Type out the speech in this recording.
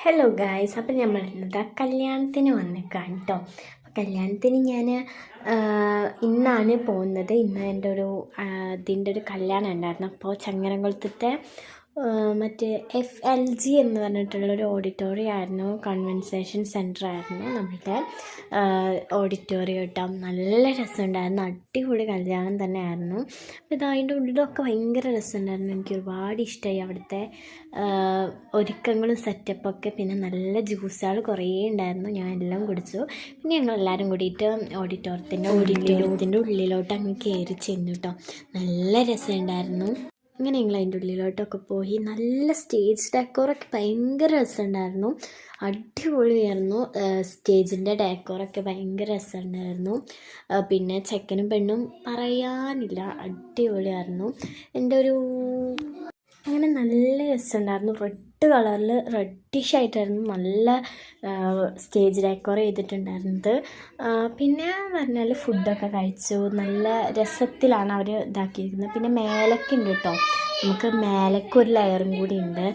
Hello guys, അപ്പം നമ്മൾ കല്യാണത്തിന് വന്നേക്കാം കേട്ടോ. അപ്പം കല്യാണത്തിന് ഞാൻ ഇന്നാണ് പോകുന്നത്. ഇന്ന് എൻ്റെ ഇതിൻ്റെ ഒരു കല്യാണം ഉണ്ടായിരുന്നു. അപ്പോൾ ചങ്ങരംകുളത്തെ മറ്റേ FLG എന്ന് പറഞ്ഞിട്ടുള്ളൊരു ഓഡിറ്റോറിയം ആയിരുന്നു. കൺവെൻസേഷൻ സെൻറ്റർ ആയിരുന്നു നമ്മളുടെ ഓഡിറ്റോറിയം കേട്ടോ. നല്ല രസമുണ്ടായിരുന്നു, അടിപൊളി കല്യാണം തന്നെയായിരുന്നു. അപ്പോൾ അതിൻ്റെ ഉള്ളിലൊക്കെ ഭയങ്കര രസമുണ്ടായിരുന്നു. എനിക്ക് ഒരുപാട് ഇഷ്ടമായി അവിടുത്തെ ഒരുക്കങ്ങളും സെറ്റപ്പൊക്കെ. പിന്നെ നല്ല ജ്യൂസുകൾ കുറേ ഉണ്ടായിരുന്നു, ഞാൻ എല്ലാം കുടിച്ചു. പിന്നെ ഞങ്ങളെല്ലാവരും കൂടിയിട്ട് ഓഡിറ്റോറിയത്തിൻ്റെ ഉള്ളിലോട്ട് അങ്ങ് കയറി ചെന്നു കേട്ടോ. നല്ല രസമുണ്ടായിരുന്നു. അങ്ങനെ ഞങ്ങൾ അതിൻ്റെ ഉള്ളിലോട്ടൊക്കെ പോയി. നല്ല സ്റ്റേജ് ഡെക്കോറൊക്കെ ഭയങ്കര രസമുണ്ടായിരുന്നു, അടിപൊളിയായിരുന്നു. സ്റ്റേജിൻ്റെ ഡെക്കോറൊക്കെ ഭയങ്കര രസമുണ്ടായിരുന്നു. പിന്നെ ചെക്കനും പെണ്ണും പറയാനില്ല, അടിപൊളിയായിരുന്നു. അങ്ങനെ നല്ല രസമുണ്ടായിരുന്നു. റെഡ് കളറിൽ റെഡിഷ് ആയിട്ടായിരുന്നു നല്ല സ്റ്റേജ് ഡെക്കോർ ചെയ്തിട്ടുണ്ടായിരുന്നത്. പിന്നെ പറഞ്ഞാൽ ഫുഡൊക്കെ കഴിച്ചു. നല്ല രസത്തിലാണ് അവർ ഇതാക്കിയിരിക്കുന്നത്. പിന്നെ മേലൊക്കെ ഉണ്ട് കേട്ടോ, നമുക്ക് മേലൊക്കെ ഒരു ലെയറും കൂടി ഉണ്ട്.